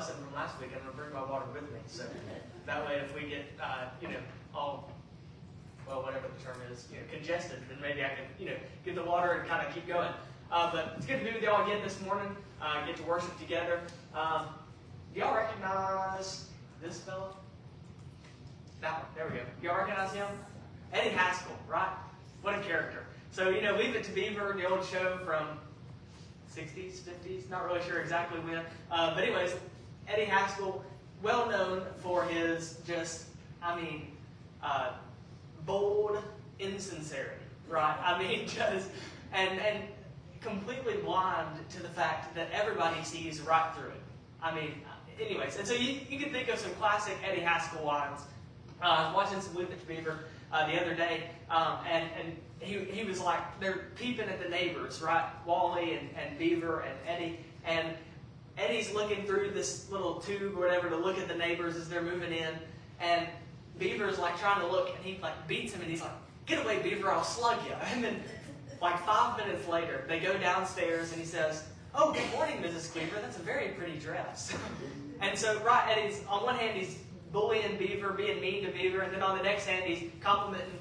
lesson from last week, I'm going to bring my water with me. So that way, if we get, all, well, whatever the term is, congested, then maybe I can, get the water and kind of keep going. But it's good to be with y'all again this morning. Get to worship together. Do y'all recognize this fellow? That one. There we go. Y'all recognize him? Eddie Haskell, right? What a character. So, Leave It to Beaver, the old show from 60s, 50s, not really sure exactly when. But anyways, Eddie Haskell, well known for his just, bold insincerity, right? And completely blind to the fact that everybody sees right through it. Anyways, and so you can think of some classic Eddie Haskell lines. I was watching some Leave It to Beaver the other day, and he was like, they're peeping at the neighbors, right? Wally and Beaver and Eddie, and Eddie's looking through this little tube or whatever to look at the neighbors as they're moving in, and Beaver's like trying to look, and he like beats him, and he's like, "Get away, Beaver, I'll slug you." And then like 5 minutes later, they go downstairs, and he says, "Oh, good morning, Mrs. Cleaver. That's a very pretty dress." And so, right, Eddie's, on one hand, he's bullying Beaver, being mean to Beaver, and then on the next hand, he's complimenting,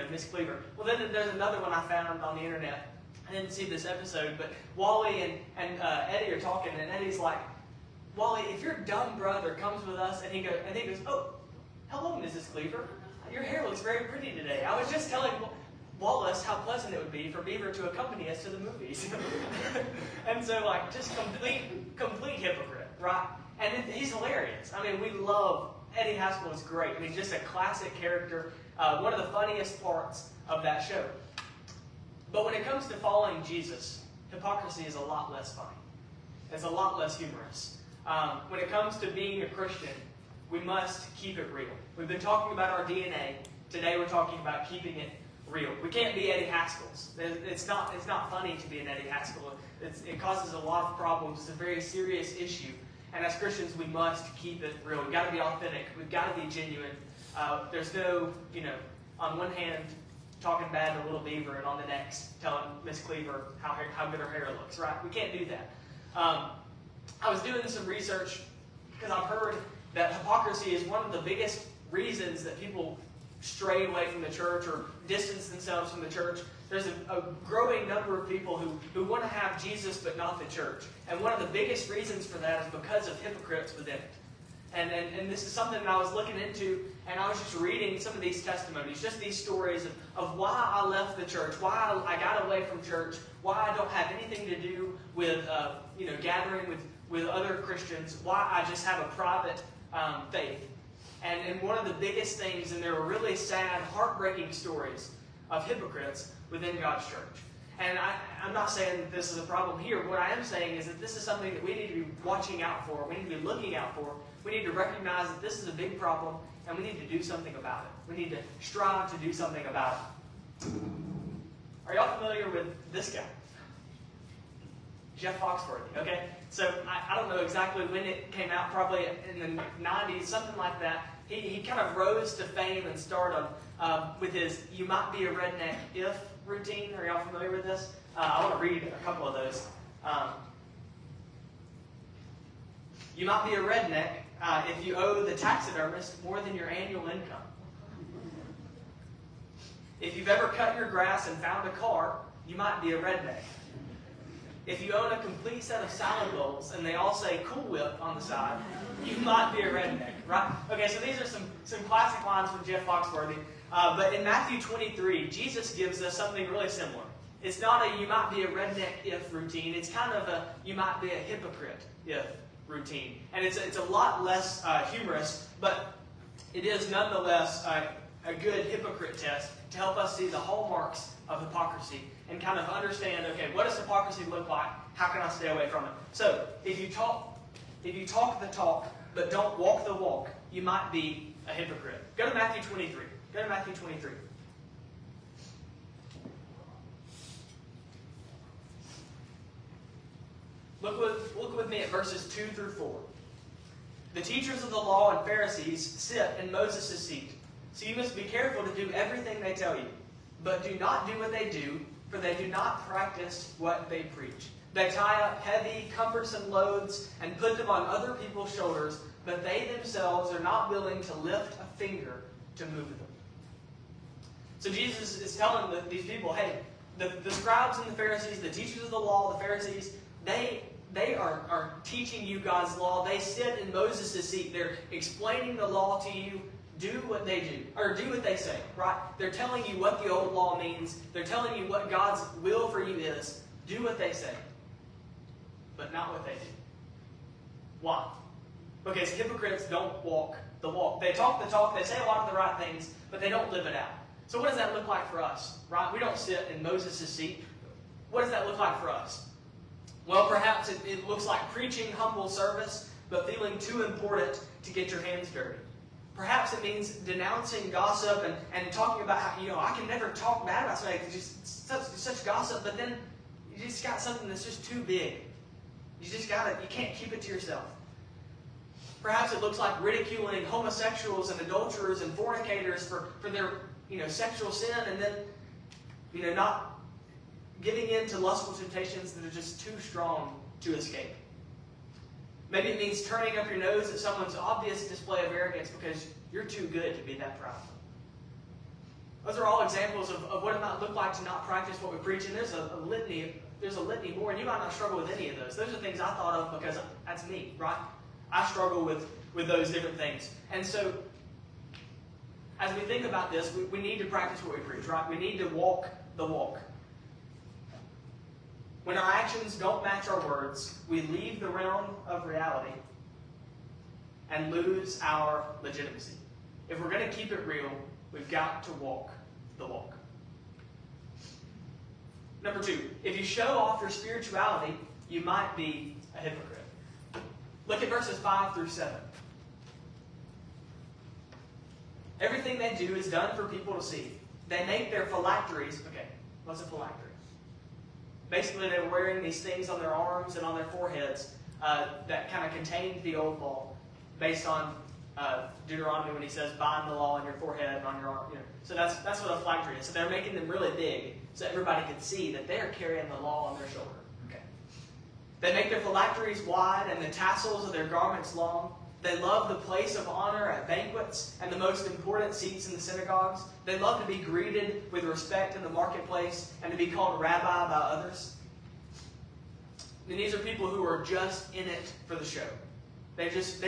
Miss Cleaver. Well, then there's another one I found on the internet. I didn't see this episode, but Wally and Eddie are talking, and Eddie's like, "Wally, if your dumb brother comes with us," and he goes, "Oh, hello, Mrs. Cleaver. Your hair looks very pretty today. I was just telling Wallace how pleasant it would be for Beaver to accompany us to the movies." And so, like, just complete hypocrite, right? And he's hilarious. We love Eddie Haskell is great. Just a classic character. One of the funniest parts of that show. But when it comes to following Jesus, hypocrisy is a lot less funny. It's a lot less humorous. When it comes to being a Christian, we must keep it real. We've been talking about our DNA. Today we're talking about keeping it real. We can't be Eddie Haskells. It's not funny to be an Eddie Haskell. It causes a lot of problems. It's a very serious issue. And as Christians, we must keep it real. We've got to be authentic. We've got to be genuine. There's no, on one hand, talking bad to little Beaver, and on the next, telling Miss Cleaver how good her hair looks, right? We can't do that. I was doing some research because I've heard that hypocrisy is one of the biggest reasons that people stray away from the church or distance themselves from the church. There's a growing number of people who want to have Jesus but not the church. And one of the biggest reasons for that is because of hypocrites within it. And this is something that I was looking into, and I was just reading some of these testimonies, just these stories of why I left the church, why I got away from church, why I don't have anything to do with gathering with other Christians, why I just have a private faith. And one of the biggest things, and there are really sad, heartbreaking stories of hypocrites within God's church. And I'm not saying that this is a problem here. What I am saying is that this is something that we need to be watching out for. We need to be looking out for. We need to recognize that this is a big problem, and we need to do something about it. We need to strive to do something about it. Are y'all familiar with this guy? Jeff Foxworthy, okay? So I don't know exactly when it came out, probably in the 90s, something like that. He kind of rose to fame and stardom with his "You Might Be a Redneck If" routine. Are y'all familiar with this? I want to read a couple of those. You might be a redneck if you owe the taxidermist more than your annual income. If you've ever cut your grass and found a car, you might be a redneck. If you own a complete set of salad bowls and they all say Cool Whip on the side, you might be a redneck, right? Okay, so these are some classic lines from Jeff Foxworthy. But in Matthew 23, Jesus gives us something really similar. It's not a "you might be a redneck if" routine. It's kind of a "you might be a hypocrite if" routine. And it's a lot less humorous, but it is nonetheless a good hypocrite test to help us see the hallmarks of hypocrisy and kind of understand, okay, what does hypocrisy look like? How can I stay away from it? So, if you talk the talk but don't walk the walk, you might be a hypocrite. Go to Matthew 23. Go to Matthew 23. Look with me at verses 2 through 4. The teachers of the law and Pharisees sit in Moses' seat. So you must be careful to do everything they tell you. But do not do what they do, for they do not practice what they preach. They tie up heavy, cumbersome loads and put them on other people's shoulders, but they themselves are not willing to lift a finger to move them. So Jesus is telling these people, hey, the scribes and the Pharisees, the teachers of the law, the Pharisees, they are teaching you God's law. They sit in Moses' seat. They're explaining the law to you. Do what they do, or do what they say, right? They're telling you what the old law means. They're telling you what God's will for you is. Do what they say, but not what they do. Why? Because hypocrites don't walk the walk. They talk the talk, they say a lot of the right things, but they don't live it out. So what does that look like for us, right? We don't sit in Moses' seat. What does that look like for us? Well, perhaps it looks like preaching humble service, but feeling too important to get your hands dirty. Perhaps it means denouncing gossip and talking about how, I can never talk bad about somebody because it's such gossip, but then you just got something that's just too big. You can't keep it to yourself. Perhaps it looks like ridiculing homosexuals and adulterers and fornicators for their, sexual sin, and then, not giving in to lustful temptations that are just too strong to escape. Maybe it means turning up your nose at someone's obvious display of arrogance because you're too good to be that proud. Those are all examples of what it might look like to not practice what we preach, and there's a litany more, and you might not struggle with any of those. Those are things I thought of because that's me, right? I struggle with those different things. And so, as we think about this, we need to practice what we preach, right? We need to walk the walk. When our actions don't match our words, we leave the realm of reality and lose our legitimacy. If we're going to keep it real, we've got to walk the walk. Number 2, if you show off your spirituality, you might be a hypocrite. Look at verses 5 through 7. Everything they do is done for people to see. They make their phylacteries. Okay, what's a phylactery? Basically, they were wearing these things on their arms and on their foreheads that kind of contained the old law, based on Deuteronomy when he says, bind the law on your forehead and on your arm. So that's what a phylactery is. So they're making them really big so everybody could see that they're carrying the law on their shoulder. Okay. They make their phylacteries wide and the tassels of their garments long. They love the place of honor at banquets and the most important seats in the synagogues. They love to be greeted with respect in the marketplace and to be called rabbi by others. And these are people who are just in it for the show. They just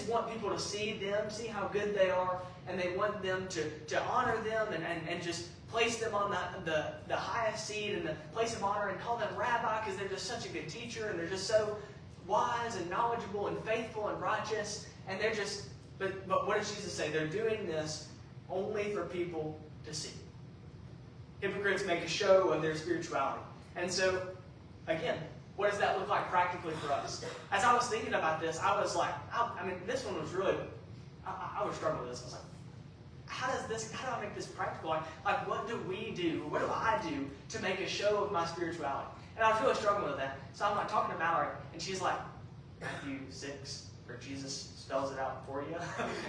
want people to see them, see how good they are, and they want them to honor them and just place them on the highest seat and the place of honor and call them rabbi because they're just such a good teacher and they're just so wise and knowledgeable and faithful and righteous. And they're just, but what does Jesus say? They're doing this only for people to see. Hypocrites make a show of their spirituality. And so, again, what does that look like practically for us? As I was thinking about this, I was like, this one was really, I would struggle with this. I was like, how do I make this practical? Like what do we do? What do I do to make a show of my spirituality? And I was really struggling with that. So I'm like talking to Mallory, and she's like, Matthew 6, where Jesus spells it out for you.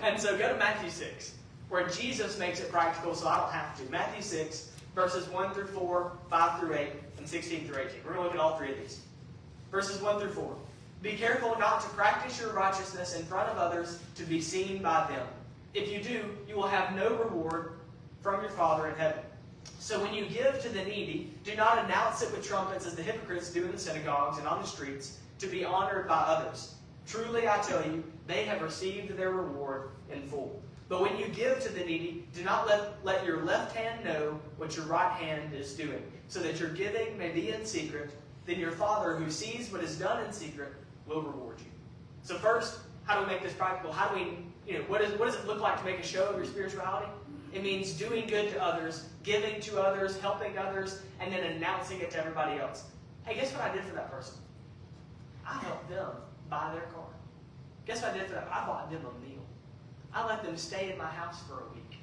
And so go to Matthew 6, where Jesus makes it practical so I don't have to. Matthew 6, verses 1 through 4, 5 through 8, and 16 through 18. We're going to look at all three of these. Verses 1 through 4. Be careful not to practice your righteousness in front of others to be seen by them. If you do, you will have no reward from your Father in heaven. So when you give to the needy, do not announce it with trumpets as the hypocrites do in the synagogues and on the streets, to be honored by others. Truly, I tell you, they have received their reward in full. But when you give to the needy, do not let your left hand know what your right hand is doing, so that your giving may be in secret. Then your Father, who sees what is done in secret, will reward you. So first, how do we make this practical? How do we, what does it look like to make a show of your spirituality? It means doing good to others, giving to others, helping others, and then announcing it to everybody else. Hey, guess what I did for that person? I helped them buy their car. Guess what I did for them? I bought them a meal. I let them stay in my house for a week.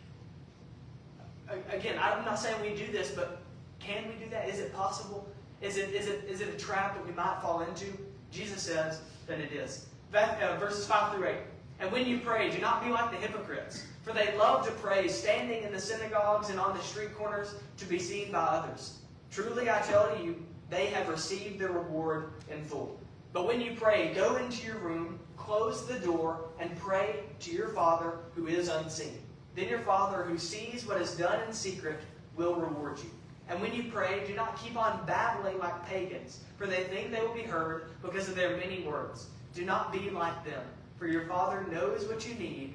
Again, I'm not saying we do this, but can we do that? Is it possible? Is it a trap that we might fall into? Jesus says that it is. Verses 5 through 8. And when you pray, do not be like the hypocrites, for they love to pray standing in the synagogues and on the street corners to be seen by others. Truly I tell you, they have received their reward in full. But when you pray, go into your room, close the door, and pray to your Father who is unseen. Then your Father who sees what is done in secret will reward you. And when you pray, do not keep on babbling like pagans, for they think they will be heard because of their many words. Do not be like them, for your Father knows what you need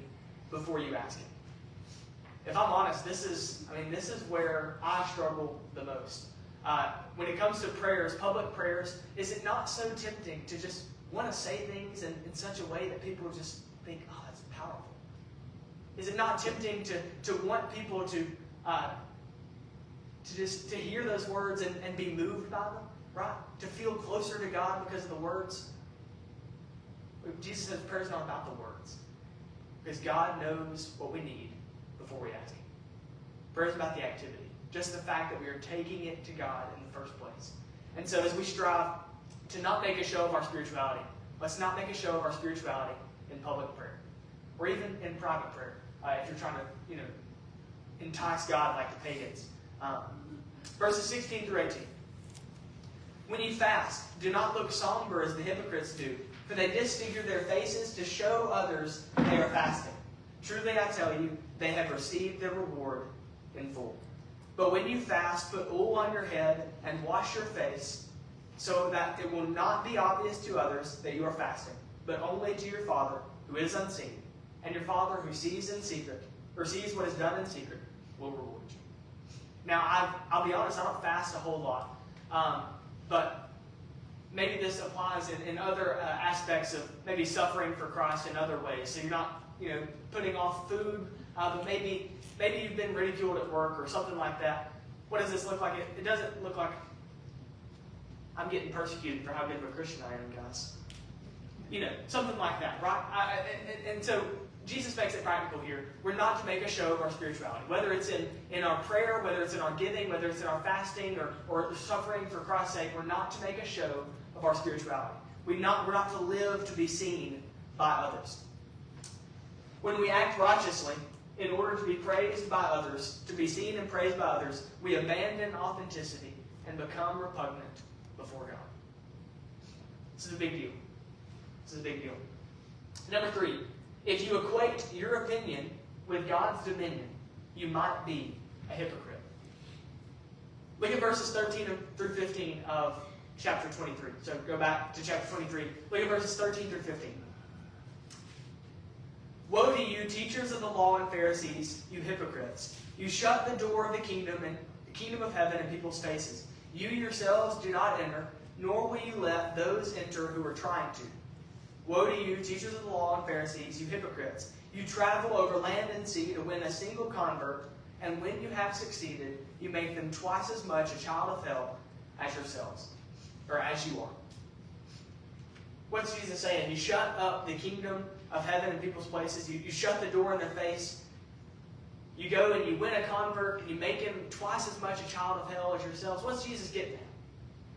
before you ask Him. If I'm honest, this is where I struggle the most. When it comes to prayers, public prayers, is it not so tempting to just want to say things in such a way that people just think, oh, that's powerful? Is it not tempting to want people to hear those words and be moved by them, right? To feel closer to God because of the words? Jesus says prayer is not about the words, because God knows what we need before we ask Him. Prayer is about the activity. Just the fact that we are taking it to God in the first place. And so as we strive to not make a show of our spirituality, let's not make a show of our spirituality in public prayer. Or even in private prayer, if you're trying to, entice God like the pagans. Verses 16 through 18. When you fast, do not look somber as the hypocrites do, for they disfigure their faces to show others they are fasting. Truly I tell you, they have received their reward in full. But when you fast, put oil on your head and wash your face, so that it will not be obvious to others that you are fasting, but only to your Father who is unseen. And your Father who sees in secret, or sees what is done in secret, will reward you. Now, I'll be honest, I don't fast a whole lot. But maybe this applies in other aspects of maybe suffering for Christ in other ways. So you're not, putting off food, but maybe you've been ridiculed at work or something like that. What does this look like? It doesn't look like I'm getting persecuted for how good of a Christian I am, guys. Something like that, right? And so Jesus makes it practical here. We're not to make a show of our spirituality. Whether it's in our prayer, whether it's in our giving, whether it's in our fasting or suffering for Christ's sake, we're not to make a show of our spirituality. We're not to live to be seen by others. When we act righteously, in order to be praised by others, to be seen and praised by others, we abandon authenticity and become repugnant before God. This is a big deal. This is a big deal. Number 3, if you equate your opinion with God's dominion, you might be a hypocrite. Look at verses 13 through 15 of chapter 23. So go back to chapter 23. Look at verses 13 through 15. Woe to you, teachers of the law and Pharisees, you hypocrites! You shut the door of the kingdom of heaven in people's faces. You yourselves do not enter, nor will you let those enter who are trying to. Woe to you, teachers of the law and Pharisees, you hypocrites! You travel over land and sea to win a single convert, and when you have succeeded, you make them twice as much a child of hell as yourselves, or as you are. What's Jesus saying? You shut up the kingdom of heaven in people's places. You shut the door in their face. You go and you win a convert, and you make him twice as much a child of hell as yourselves. What's Jesus getting at?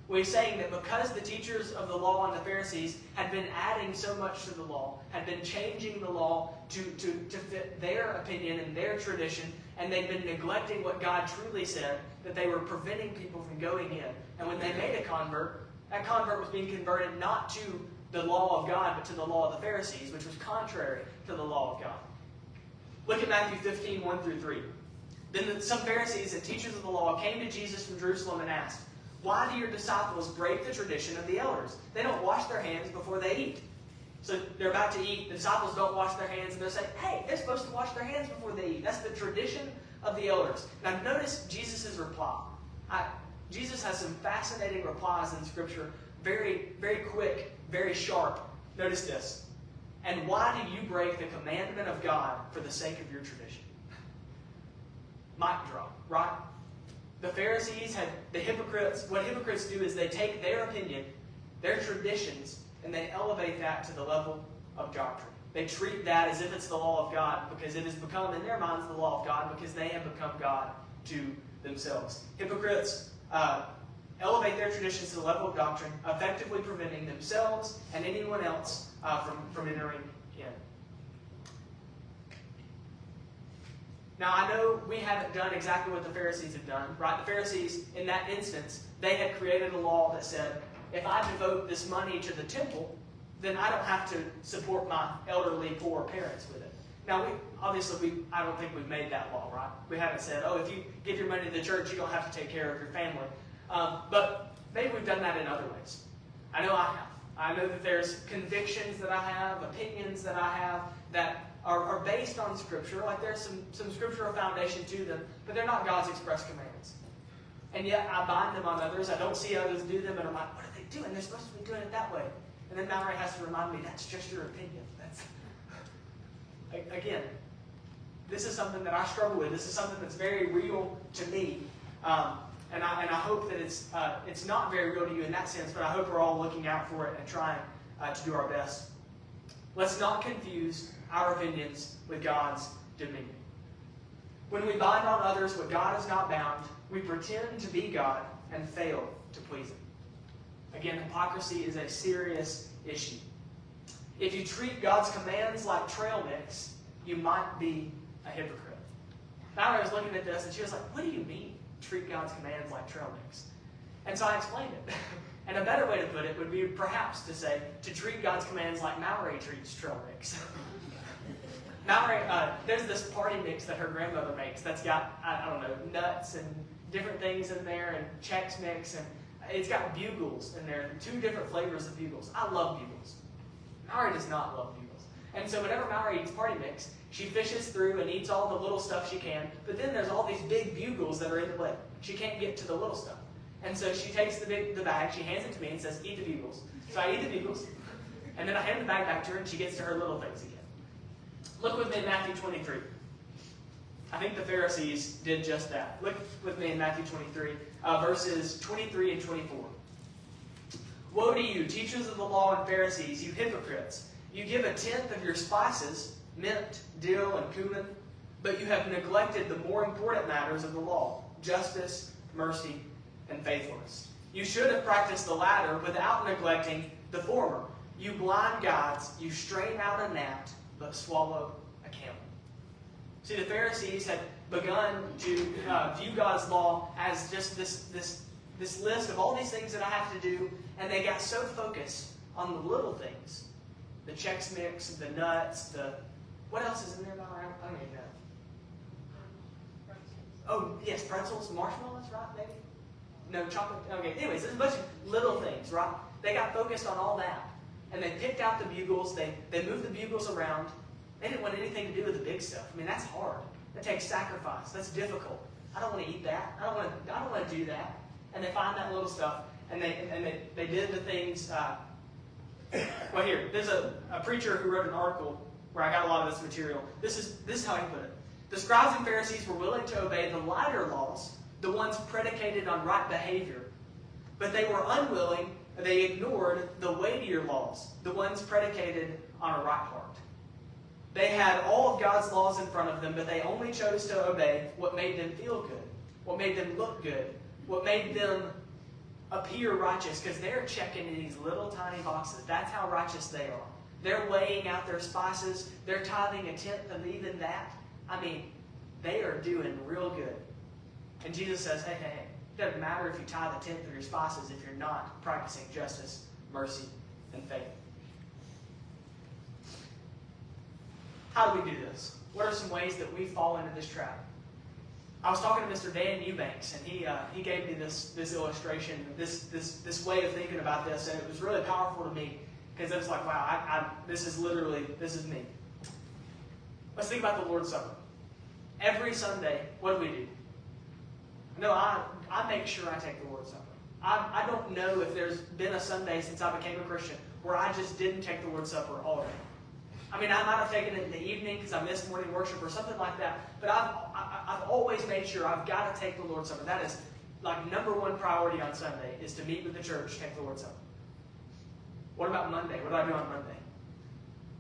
Well, he's saying that because the teachers of the law and the Pharisees had been adding so much to the law, had been changing the law to fit their opinion and their tradition, and they'd been neglecting what God truly said, that they were preventing people from going in. And when they made a convert, that convert was being converted not to the law of God, but to the law of the Pharisees, which was contrary to the law of God. Look at Matthew 15, 1 through 3. Then some Pharisees and teachers of the law came to Jesus from Jerusalem and asked, "Why do your disciples break the tradition of the elders? They don't wash their hands before they eat." So they're about to eat. The disciples don't wash their hands. And they're saying, hey, they're supposed to wash their hands before they eat. That's the tradition of the elders. Now notice Jesus' reply. Jesus has some fascinating replies in Scripture. Very, very quick, very sharp. Notice this. And why do you break the commandment of God for the sake of your tradition? Mic drop, right? The Pharisees had the hypocrites. What hypocrites do is they take their opinion, their traditions, and they elevate that to the level of doctrine. They treat that as if it's the law of God because it has become, in their minds, the law of God because they have become God to themselves. Hypocrites elevate their traditions to the level of doctrine, effectively preventing themselves and anyone else from entering in. Now, I know we haven't done exactly what the Pharisees have done, right? The Pharisees, in that instance, they had created a law that said, if I devote this money to the temple, then I don't have to support my elderly poor parents with it. Now, I don't think we've made that law, right? We haven't said, oh, if you give your money to the church, you don't have to take care of your family. But maybe we've done that in other ways. I know I have. I know that there's convictions that I have, opinions that I have that are based on Scripture. Like there's some scriptural foundation to them, but they're not God's express commands. And yet I bind them on others. I don't see others do them, and I'm like, what are they doing? They're supposed to be doing it that way. And then Mallory has to remind me, that's just your opinion. Again, this is something that I struggle with. This is something that's very real to me. And I hope that it's not very real to you in that sense, but I hope we're all looking out for it and trying to do our best. Let's not confuse our opinions with God's dominion. When we bind on others what God has not bound, we pretend to be God and fail to please Him. Again, hypocrisy is a serious issue. If you treat God's commands like trail mix, you might be a hypocrite. Mallory was looking at this and she was like, what do you mean, treat God's commands like trail mix? And so I explained it. And a better way to put it would be perhaps to say, to treat God's commands like Mallory treats trail mix. Mallory, there's this party mix that her grandmother makes that's got, I don't know, nuts and different things in there and Chex Mix, and it's got bugles in there, 2 different flavors of bugles. I love bugles. Mallory does not love bugles. And so whenever Mallory eats party mix, she fishes through and eats all the little stuff she can, but then there's all these big bugles that are in the way. She can't get to the little stuff. And so she takes the bag, she hands it to me and says, eat the bugles. So I eat the bugles, and then I hand the bag back to her and she gets to her little things again. Look with me in Matthew 23. I think the Pharisees did just that. Look with me in Matthew 23, verses 23 and 24. Woe to you, teachers of the law and Pharisees, you hypocrites! You give 1/10 of your spices, mint, dill, and cumin, but you have neglected the more important matters of the law, justice, mercy, and faithfulness. You should have practiced the latter without neglecting the former. You blind guides, you strain out a gnat, but swallow a camel. See, the Pharisees had begun to view God's law as just this list of all these things that I have to do, and they got so focused on the little things, the Chex Mix, the nuts, what else is in there? I don't even know. Oh, yes, pretzels, marshmallows, right? Maybe? No, chocolate. Okay, anyways, there's a bunch of little things, right? They got focused on all that. And they picked out the bugles. They moved the bugles around. They didn't want anything to do with the big stuff. I mean, that's hard. That takes sacrifice. That's difficult. I don't want to eat that. I don't want to do that. And they find that little stuff, and they did the things. Well, here, there's a preacher who wrote an article where I got a lot of this material. This is how he put it. The scribes and Pharisees were willing to obey the lighter laws, the ones predicated on right behavior, but they were unwilling. They ignored the weightier laws, the ones predicated on a right heart. They had all of God's laws in front of them, but they only chose to obey what made them feel good, what made them look good, what made them appear righteous, because they're checking in these little tiny boxes. That's how righteous they are. They're weighing out their spices. They're tithing 1/10 of even that. I mean, they are doing real good. And Jesus says, hey, it doesn't matter if you tithe 1/10 of your spices if you're not practicing justice, mercy, and faith. How do we do this? What are some ways that we fall into this trap? I was talking to Mr. Dan Eubanks, and he gave me this illustration, this way of thinking about this, and it was really powerful to me because it was like, wow, this is me. Let's think about the Lord's Supper. Every Sunday, what do? No, I make sure I take the Lord's Supper. I don't know if there's been a Sunday since I became a Christian where I just didn't take the Lord's Supper all day. I mean, I might have taken it in the evening because I missed morning worship or something like that, but I've always made sure I've got to take the Lord's Supper. That is like #1 priority on Sunday, is to meet with the church, take the Lord's Supper. What about Monday? What do I do on Monday?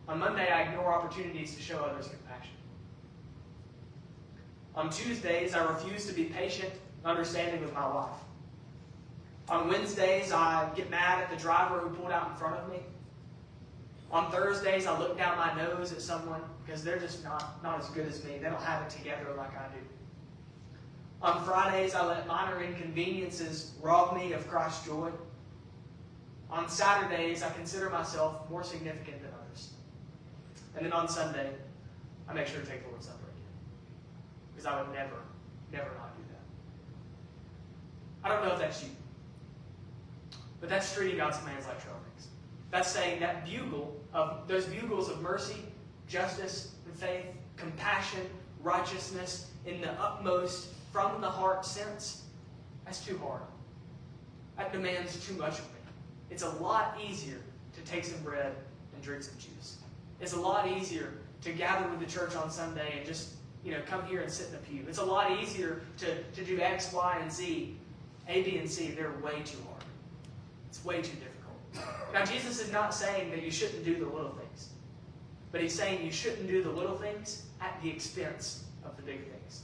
On Monday, I ignore opportunities to show others compassion. On Tuesdays, I refuse to be patient and understanding with my wife. On Wednesdays, I get mad at the driver who pulled out in front of me. On Thursdays, I look down my nose at someone because they're just not as good as me. They don't have it together like I do. On Fridays, I let minor inconveniences rob me of Christ's joy. On Saturdays, I consider myself more significant than others. And then on Sunday, I make sure to take the Lord's Supper again. Because I would never not do that. I don't know if that's you. But that's treating God's commands like trail mix. That's saying that those bugles of mercy, justice, and faith, compassion, righteousness, in the utmost, from the heart sense, that's too hard. That demands too much of me. It's a lot easier to take some bread and drink some juice. It's a lot easier to gather with the church on Sunday and just come here and sit in the pew. It's a lot easier to do X, Y, and Z. A, B, and C, they're way too hard. It's way too difficult. Now, Jesus is not saying that you shouldn't do the little things. But he's saying you shouldn't do the little things at the expense of the big things.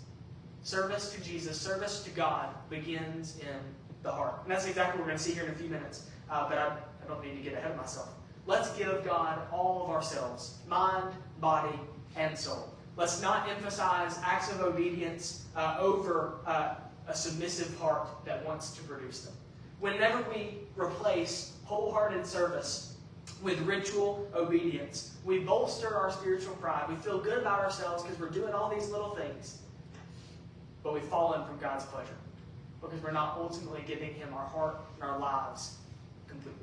Service to Jesus, service to God begins in the heart. And that's exactly what we're going to see here in a few minutes. But I don't need to get ahead of myself. Let's give God all of ourselves, mind, body, and soul. Let's not emphasize acts of obedience over a submissive heart that wants to produce them. Whenever we replace wholehearted service with ritual obedience, we bolster our spiritual pride. We feel good about ourselves because we're doing all these little things. But we've fallen from God's pleasure because we're not ultimately giving Him our heart and our lives completely.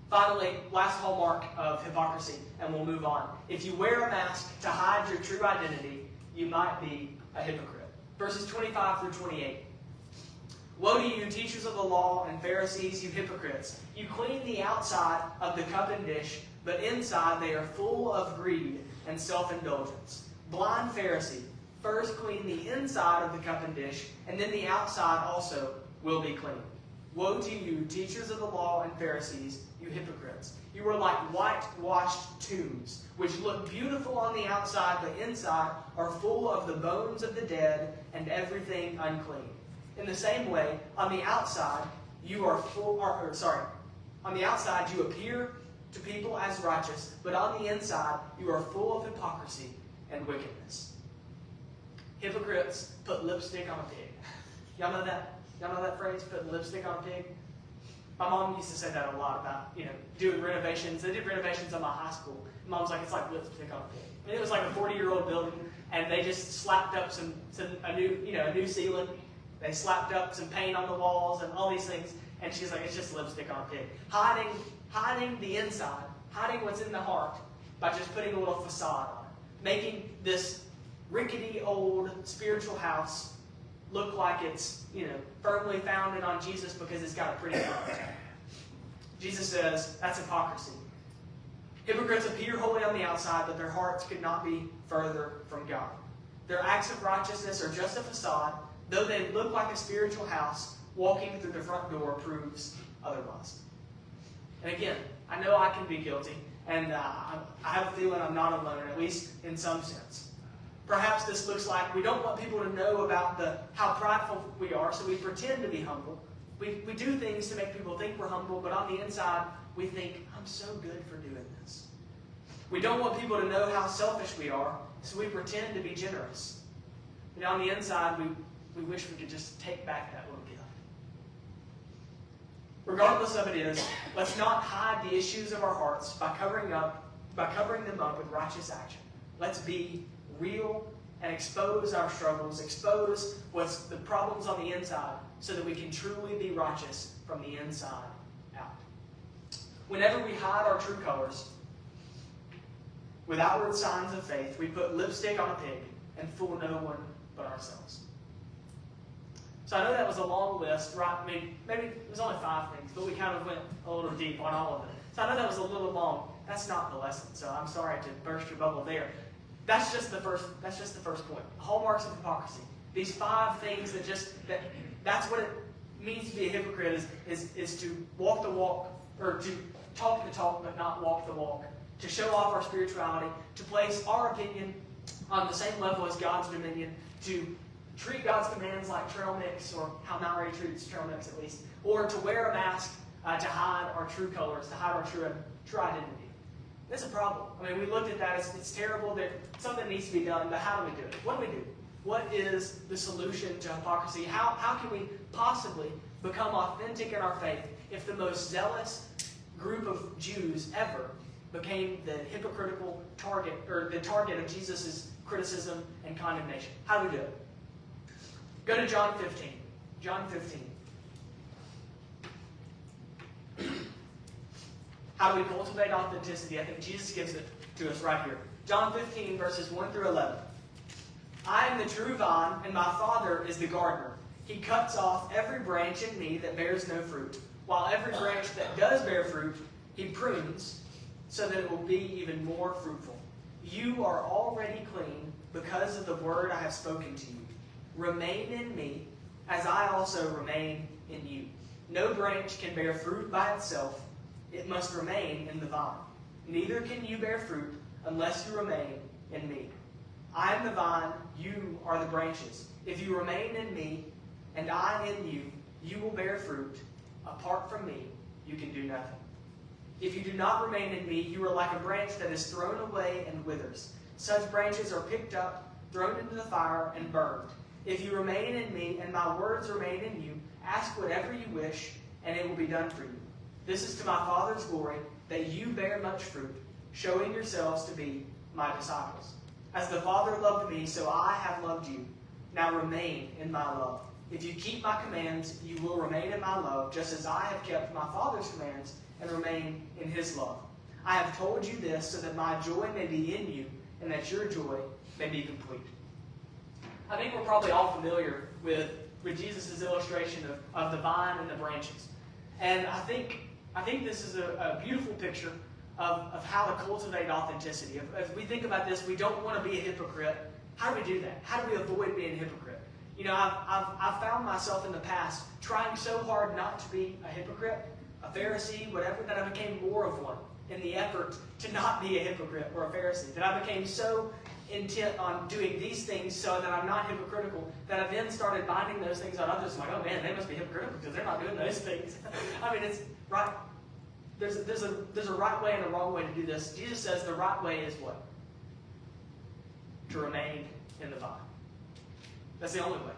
Finally, last hallmark of hypocrisy, and we'll move on. If you wear a mask to hide your true identity, you might be a hypocrite. Verses 25 through 28. Woe to you, teachers of the law and Pharisees, you hypocrites! You clean the outside of the cup and dish, but inside they are full of greed and self-indulgence. Blind Pharisee, first clean the inside of the cup and dish, and then the outside also will be clean. Woe to you, teachers of the law and Pharisees, you hypocrites! You are like whitewashed tombs, which look beautiful on the outside, but inside are full of the bones of the dead and everything unclean. In the same way, on the outside you appear to people as righteous, but on the inside you are full of hypocrisy and wickedness. Hypocrites put lipstick on a pig. Y'all know that? Y'all know that phrase, putting lipstick on a pig? My mom used to say that a lot about, doing renovations. They did renovations on my high school. Mom's like, it's like lipstick on a pig. And it was like a 40-year-old building, and they just slapped up a new ceiling. They slapped up some paint on the walls and all these things. And she's like, it's just lipstick on a pig. Hiding the inside, hiding what's in the heart by just putting a little facade on it. Making this rickety old spiritual house look like it's, firmly founded on Jesus because it's got a pretty front. Jesus says that's hypocrisy. Hypocrites appear holy on the outside, but their hearts could not be further from God. Their acts of righteousness are just a facade. Though they look like a spiritual house, walking through the front door proves otherwise. And again, I know I can be guilty, and I have a feeling I'm not alone, at least in some sense. Perhaps this looks like we don't want people to know about how prideful we are, so we pretend to be humble. We do things to make people think we're humble, but on the inside, we think, I'm so good for doing this. We don't want people to know how selfish we are, so we pretend to be generous. And on the inside, we wish we could just take back that little gift. Regardless of it is, let's not hide the issues of our hearts by covering them up with righteous action. Let's be real and expose our struggles, expose what's the problems on the inside so that we can truly be righteous from the inside out. Whenever we hide our true colors with outward signs of faith, we put lipstick on a pig and fool no one but ourselves. So I know that was a long list, right? I mean, maybe it was only 5 things, but we kind of went a little deep on all of them. So I know that was a little long. That's not the lesson, so I'm sorry to burst your bubble there. That's just the first point. Hallmarks of hypocrisy. These 5 things that's what it means to be a hypocrite is to walk the walk, or to talk the talk but not walk the walk. To show off our spirituality, to place our opinion on the same level as God's dominion, to treat God's commands like trail mix, or how Mallory treats trail mix at least, or to wear a mask to hide our true colors, to hide our true identity. It's a problem. I mean, we looked at that. It's terrible. Something needs to be done, but how do we do it? What do we do? What is the solution to hypocrisy? How can we possibly become authentic in our faith if the most zealous group of Jews ever became the hypocritical target, or the target of Jesus' criticism and condemnation? How do we do it? Go to John 15. John 15. How do we cultivate authenticity? I think Jesus gives it to us right here. John 15, verses 1 through 11. I am the true vine, and my Father is the gardener. He cuts off every branch in me that bears no fruit, while every branch that does bear fruit, he prunes, so that it will be even more fruitful. You are already clean because of the word I have spoken to you. Remain in me, as I also remain in you. No branch can bear fruit by itself. It must remain in the vine. Neither can you bear fruit unless you remain in me. I am the vine, you are the branches. If you remain in me, and I in you, you will bear fruit. Apart from me, you can do nothing. If you do not remain in me, you are like a branch that is thrown away and withers. Such branches are picked up, thrown into the fire, and burned. If you remain in me, and my words remain in you, ask whatever you wish, and it will be done for you. This is to my Father's glory, that you bear much fruit, showing yourselves to be my disciples. As the Father loved me, so I have loved you. Now remain in my love. If you keep my commands, you will remain in my love, just as I have kept my Father's commands and remain in his love. I have told you this so that my joy may be in you, and that your joy may be complete. I think we're probably all familiar with Jesus' illustration of the vine and the branches. And I think this is a beautiful picture of how to cultivate authenticity. If we think about this, we don't want to be a hypocrite. How do we do that? How do we avoid being a hypocrite? You know, I've found myself in the past trying so hard not to be a hypocrite, a Pharisee, whatever, that I became more of one in the effort to not be a hypocrite or a Pharisee. That I became so intent on doing these things so that I'm not hypocritical, that I then started binding those things on others. I'm like, oh man, they must be hypocritical because they're not doing those things. I mean, it's right. There's a right way and a wrong way to do this. Jesus says the right way is what? To remain in the vine. That's the only way.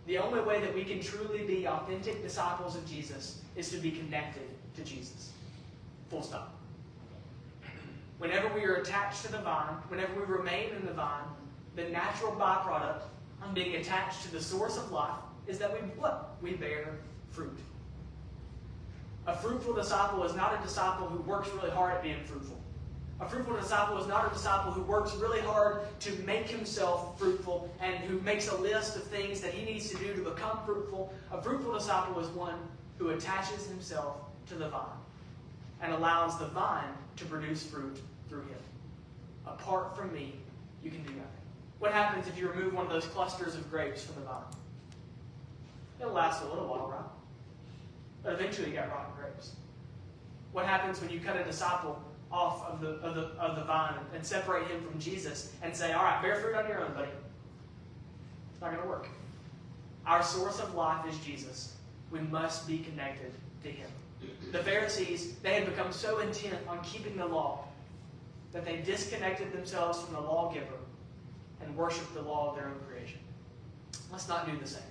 The only way that we can truly be authentic disciples of Jesus is to be connected to Jesus. Full stop. Whenever we are attached to the vine, whenever we remain in the vine, the natural byproduct of being attached to the source of life is that we bear fruit. A fruitful disciple is not a disciple who works really hard at being fruitful. A fruitful disciple is not a disciple who works really hard to make himself fruitful and who makes a list of things that he needs to do to become fruitful. A fruitful disciple is one who attaches himself to the vine and allows the vine to produce fruit through him. Apart from me, you can do nothing. What happens if you remove one of those clusters of grapes from the vine? It'll last a little while, right? But eventually you got rotten grapes. What happens when you cut a disciple off of the vine and separate him from Jesus and say, all right, bear fruit on your own, buddy? It's not going to work. Our source of life is Jesus. We must be connected to him. The Pharisees, they had become so intent on keeping the law that they disconnected themselves from the lawgiver and worshiped the law of their own creation. Let's not do the same.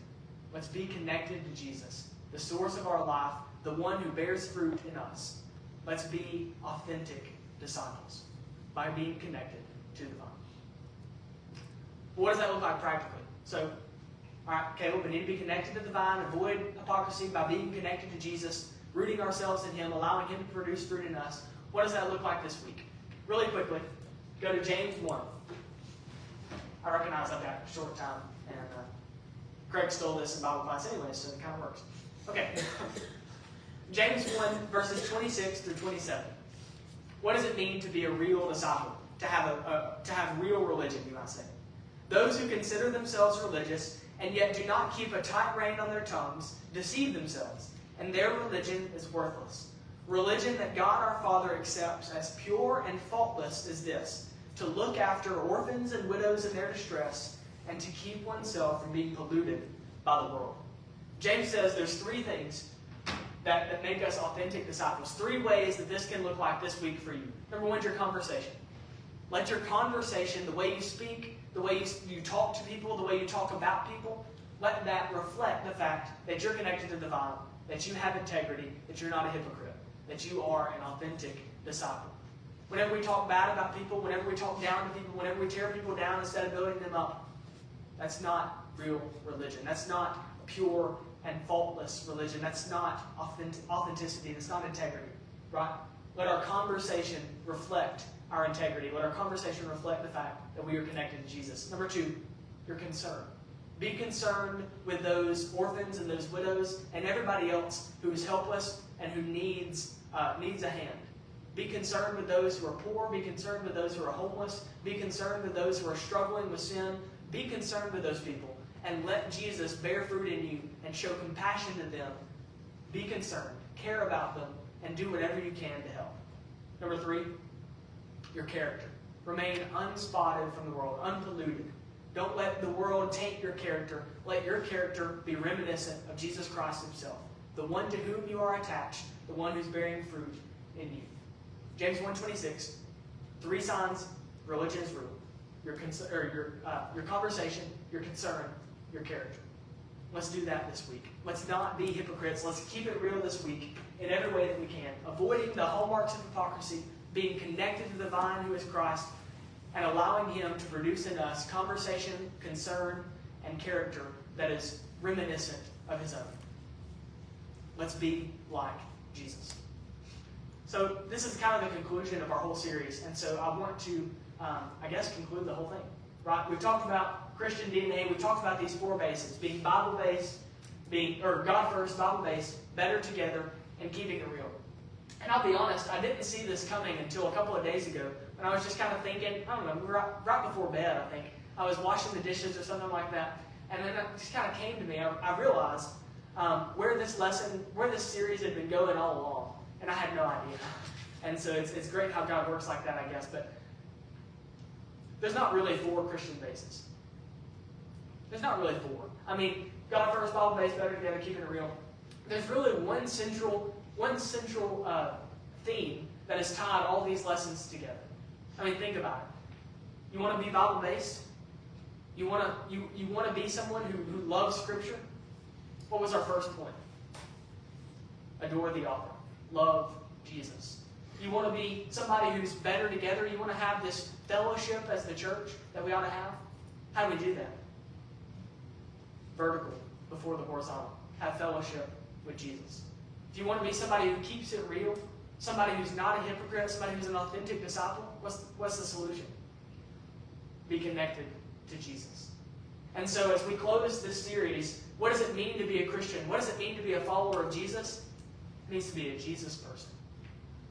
Let's be connected to Jesus, the source of our life, the one who bears fruit in us. Let's be authentic disciples by being connected to the vine. What does that look like practically? So, all right, Caleb, we need to be connected to the vine, avoid hypocrisy by being connected to Jesus, rooting ourselves in him, allowing him to produce fruit in us. What does that look like this week? Really quickly, go to James 1. I recognize I've got a short time, and Craig stole this in Bible class anyway, so it kind of works. Okay. James 1, verses 26 through 27. What does it mean to be a real disciple? To have real religion, you might say. Those who consider themselves religious and yet do not keep a tight rein on their tongues deceive themselves, and their religion is worthless. Religion that God our Father accepts as pure and faultless is this: to look after orphans and widows in their distress, and to keep oneself from being polluted by the world. James says there's three things that make us authentic disciples. 3 ways that this can look like this week for you. Number 1 is your conversation. Let your conversation, the way you speak, the way you talk to people, the way you talk about people, let that reflect the fact that you're connected to the vine, that you have integrity, that you're not a hypocrite, that you are an authentic disciple. Whenever we talk bad about people, whenever we talk down to people, whenever we tear people down instead of building them up, that's not real religion. That's not pure and faultless religion. That's not authenticity. That's not integrity, right? Let our conversation reflect our integrity. Let our conversation reflect the fact that we are connected to Jesus. Number 2, your concern. Be concerned with those orphans and those widows and everybody else who is helpless and who needs a hand. Be concerned with those who are poor. Be concerned with those who are homeless. Be concerned with those who are struggling with sin. Be concerned with those people. And let Jesus bear fruit in you and show compassion to them. Be concerned. Care about them. And do whatever you can to help. Number 3, your character. Remain unspotted from the world, unpolluted. Don't let the world taint your character. Let your character be reminiscent of Jesus Christ himself, the one to whom you are attached, the one who's bearing fruit in you. James 1:26, 3 signs religion is real. Your conversation, your concern, your character. Let's do that this week. Let's not be hypocrites. Let's keep it real this week in every way that we can. Avoiding the hallmarks of hypocrisy, being connected to the vine who is Christ, and allowing him to produce in us conversation, concern, and character that is reminiscent of his own. Let's be like Jesus. So this is kind of the conclusion of our whole series, and so I want to, conclude the whole thing. Right? We've talked about Christian DNA. We've talked about these 4 bases: being Bible-based, God first, Bible-based, better together, and keeping it real. And I'll be honest, I didn't see this coming until a couple of days ago, when I was just kind of thinking, I don't know, right before bed, I think. I was washing the dishes or something like that, and then it just kind of came to me. I realized where this series had been going all along, and I had no idea. And so it's great how God works like that, I guess. But there's not really 4 Christian bases. There's not really 4. I mean, God first, Bible-based, better together, keeping it real. There's really one central theme that has tied all these lessons together. I mean, think about it. You want to be Bible-based? You want to be someone who loves Scripture? What was our first point? Adore the author. Love Jesus. You want to be somebody who's better together? You want to have this fellowship as the church that we ought to have? How do we do that? Vertical before the horizontal. Have fellowship with Jesus. If you want to be somebody who keeps it real, somebody who's not a hypocrite, somebody who's an authentic disciple, what's the solution? Be connected to Jesus. And so as we close this series, what does it mean to be a Christian? What does it mean to be a follower of Jesus? It means to be a Jesus person.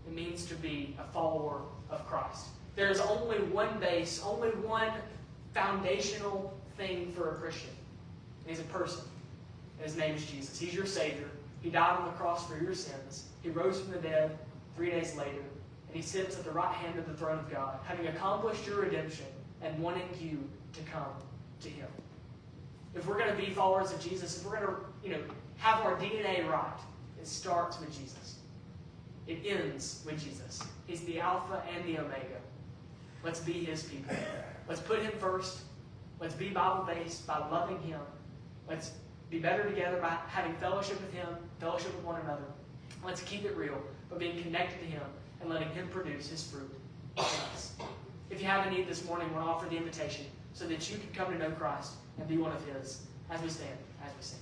It means to be a follower of Christ. There's only one base, only one foundational thing for a Christian. And he's a person. And his name is Jesus. He's your Savior. He died on the cross for your sins. He rose from the dead 3 days later. And he sits at the right hand of the throne of God, having accomplished your redemption and wanting you to come to him. If we're going to be followers of Jesus, if we're going to have our DNA right, it starts with Jesus. It ends with Jesus. He's the Alpha and the Omega. Let's be his people. Let's put him first. Let's be Bible-based by loving him. Let's be better together by having fellowship with him, fellowship with one another. Let's keep it real by being connected to him and letting him produce his fruit in us. If you have a need this morning, I want to offer the invitation so that you can come to know Christ and be one of his as we stand, as we sing.